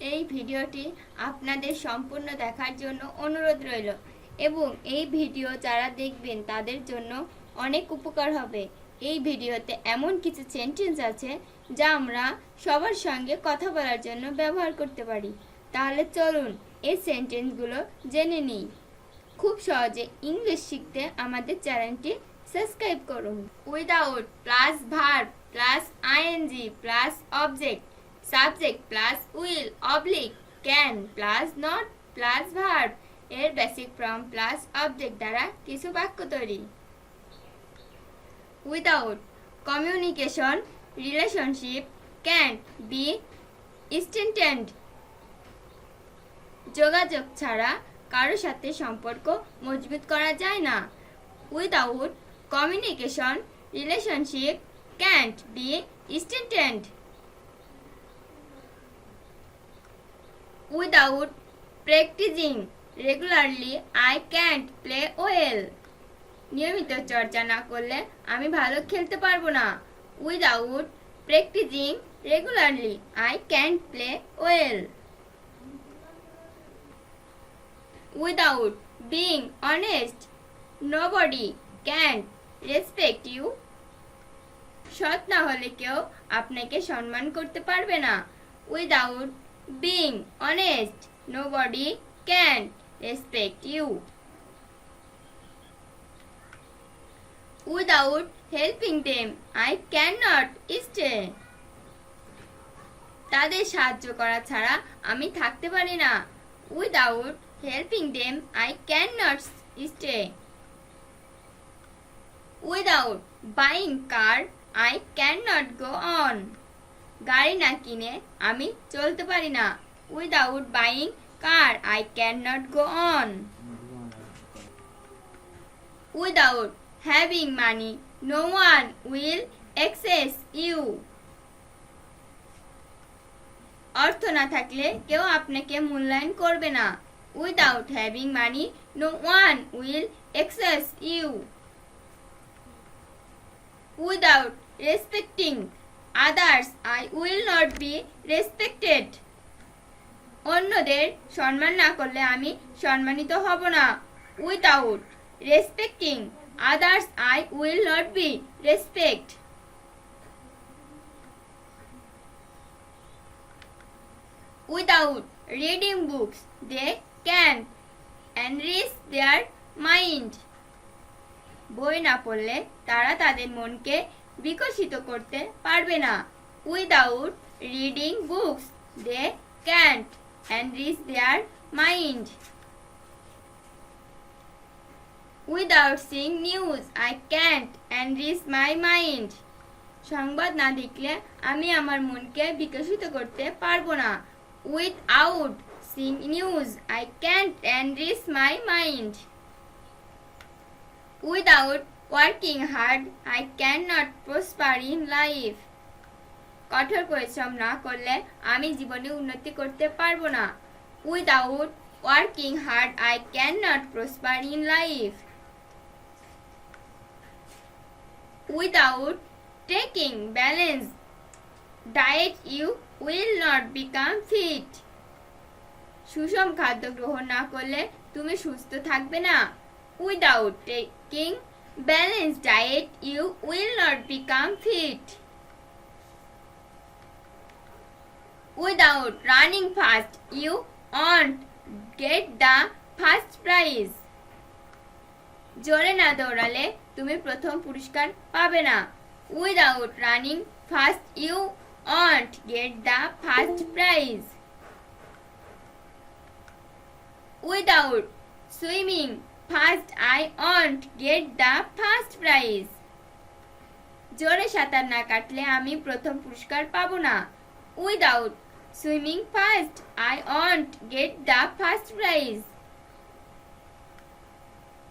এই ভিডিওটি আপনাদের সম্পূর্ণ দেখার জন্য অনুরোধ রইল এবং এই ভিডিও যারা দেখবেন তাদের জন্য অনেক উপকার হবে। এই ভিডিওতে এমন কিছু সেন্টেন্স আছে যা আমরা সবার সঙ্গে কথা বলার জন্য ব্যবহার করতে পারি। তাহলে চলুন এই সেন্টেন্সগুলো জেনে নিই। খুব সহজে ইংলিশ শিখতে আমাদের চ্যানেলটি সাবস্ক্রাইব করুন। Without plus verb plus ING plus object subject plus will oblique can plus not plus verb এর বেসিক ফর্ম প্লাস অবজেক্ট দ্বারা কিছু বাক্য তৈরি। Without communication relationship can be strengthened. যোগাযোগ ছাড়া কারোর সাথে সম্পর্ক মজবুত করা যায় না। Without communication relationship can't be strengthened. Without practicing regularly, I can't play well. নিয়মিত চর্চা না করলে আমি ভালো খেলতে পারবো না। Without practicing regularly, I can't play well. Without being honest, nobody can respect you. সৎ না হলে কেউ আপনাকে সম্মান করতে পারবে না। Without being honest, nobody can respect you. Without helping them, I cannot stay. তাদের সাহায্য করা ছাড়া আমি থাকতে পারি না। Without helping them, I cannot stay. Without buying car, I cannot go on. গাড়ি না কিনে আমি চলতে পারি না। Without buying car, I cannot go on. Without having money, no one will access you. অর্থ না থাকলে কেউ আপনাকে মূল্যায়ন করবে না। Without having money, no one will access you. Without respecting others, I will not be respected. অন্যদের সম্মান না করলে আমি সম্মানিত হব না। Without respecting others, I will not be respect. Without reading books, they can enrich their mind. বই না পড়লে তারা তাদের মনকে বিকশিত করতে পারবে না। Without reading books, they can't enrich their mind. Without seeing news, I can't enrich my mind. সংবাদ না দেখলে আমি আমার মনকে বিকশিত করতে পারবো না। Without seeing news, I can't enrich my mind. Without working hard, I cannot prosper in life. কঠোর পরিশ্রম না করলে আমি জীবনে উন্নতি করতে পারবো না। Without working hard, I cannot prosper in life. Without taking balanced diet, you will not become fit. সুষম খাদ্য গ্রহণ না করলে তুমি সুস্থ থাকবে না। Without taking balanced diet, you will not become fit. Without running fast, you won't get the first prize. জোরে না দৌড়ালে তুমি প্রথম পুরস্কার পাবে না। Without running fast, you won't get the first prize. Without swimming fast, I won't get the first prize. জোরে সাঁতার না কাটলে আমি প্রথম পুরস্কার পাবো না। Without swimming fast, I won't get the first prize.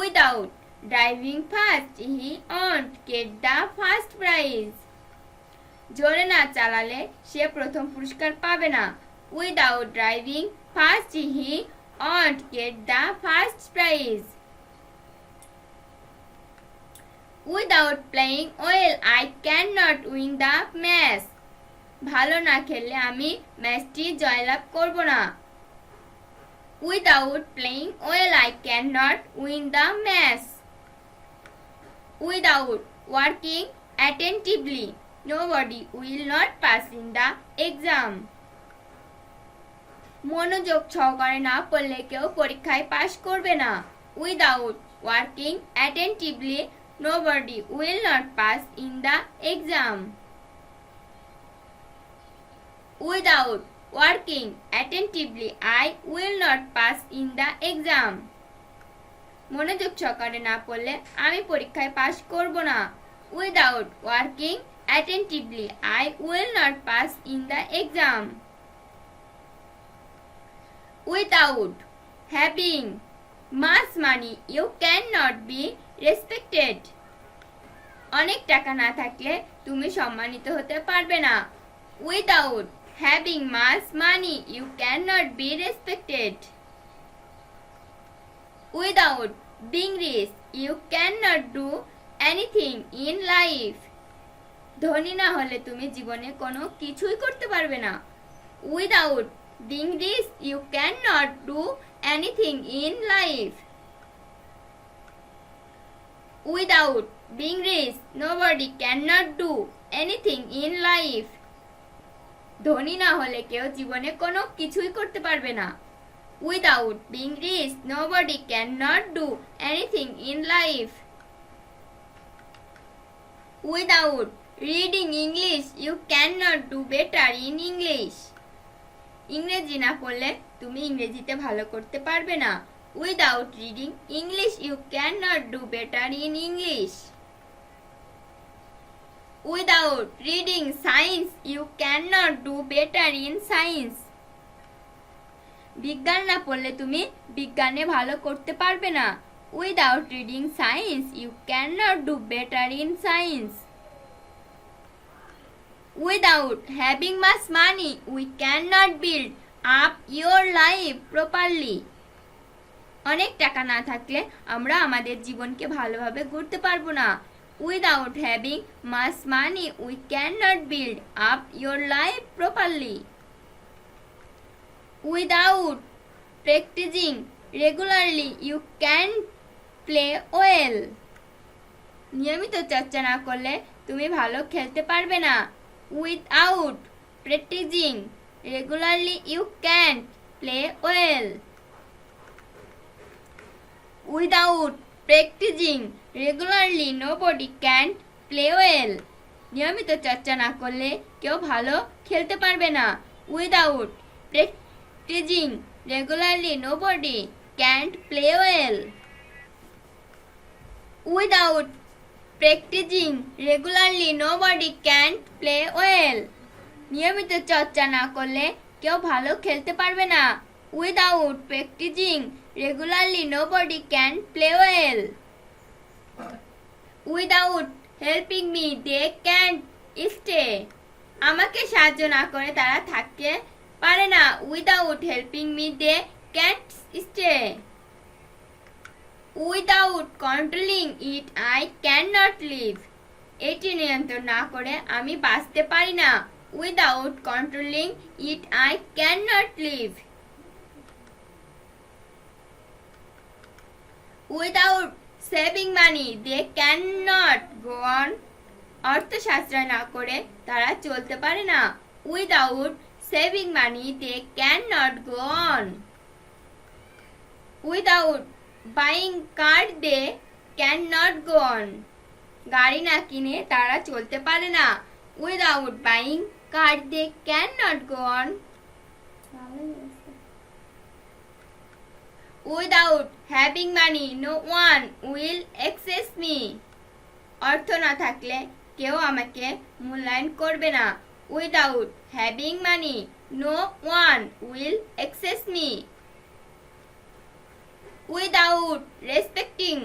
Without driving fast, he won't get the first prize. জোরে না চালালে সে প্রথম পুরস্কার পাবে না। Without driving fast, he won't get the first prize. Without playing well, I cannot win the match. ভালো না খেললে আমি ম্যাচটি জয়লাভ করব না। Without playing well, I cannot win the match. Without working attentively, nobody will not pass in the exam. মনোযোগ সহকারে না পড়লে কেউ পরীক্ষায় পাশ করবে না। Without working attentively, nobody will not pass in the exam. Without working attentively, I will not pass in the exam. মনোযোগ সহকারে না পড়লে আমি পরীক্ষায় পাশ করব না। Without working attentively, I will not pass in the exam. Without having much money, you cannot be respected. অনেক টাকা না থাকলে তুমি সম্মানিত হতে পারবে না। Without having much money, you cannot be respected. Without being rich, you cannot do anything in life. ধনী না হলে তুমি জীবনে কোনো কিছুই করতে পারবে না। Without being rich, you cannot do anything in life. Without being rich, nobody cannot do anything in life. ধনী না হলে কেউ জীবনে কোনো কিছুই করতে পারবে না। Without being rich, nobody cannot do anything in life. Without reading English, you cannot do better in English. ইংরেজি না পড়লে তুমি ইংরেজিতে ভালো করতে পারবে না। Without reading English, you cannot do better in English. Without reading science, you cannot do better in science. বিজ্ঞান না পড়লে তুমি বিজ্ঞানে ভালো করতে পারবে না। Without reading science, you cannot do better in science. Without having much money, we cannot build up your life properly. অনেক টাকা না থাকলে আমরা আমাদের জীবনকে ভালোভাবে গড়তে পারবো না। Without having much money, we cannot build up your life properly. Without practicing regularly, you can't play well. নিয়মিত চর্চা না করলে তুমি ভালো খেলতে পারবে না। Without practicing regularly, you can't play well. Without practicing regularly, nobody can play well. নিয়মিত চর্চা না করলে কেউ ভালো খেলতে পারবে না। Without practicing regularly, nobody can play well. Without practicing regularly, nobody can play well. নিয়মিত চর্চা না করলে কেউ ভালো খেলতে পারবে না। Without practicing regularly, nobody can play well. Without helping me, they can't stay. আমাকে সাহায্য না করে তারা থাকতে পারে না। Without helping me, they can't stay. Without controlling it, I cannot live. এটি নিয়ন্ত্রণ না করে আমি বাঁচতে পারি না। Without controlling it, I cannot live. Without saving money, they cannot go on. অর্থ সাশ্রয় না করে তারা চলতে পারে না। Without saving money, they cannot go on. Without buying car, they cannot go on. গাড়ি না কিনে তারা চলতে পারে না। Without buying car, they cannot go on. Without having money, no one will access me. অর্থ না থাকলে কেউ আমাকে মূল্যায়ন করবে না। Without having money, no one will access me. Without respecting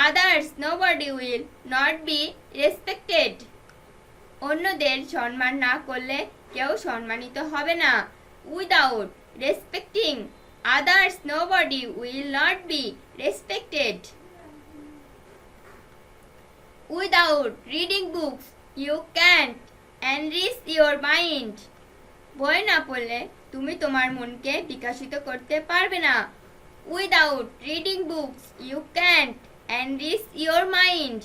others, nobody will not be respected. অন্যদের সম্মান না করলে কেউ সম্মানিত হবে না। Without respecting others, nobody will not be respected. Without reading books, you can't enrich your mind. বই না পড়লে তুমি তোমার মনকে বিকশিত করতে পারবে না। Without reading books you can't enrich your mind.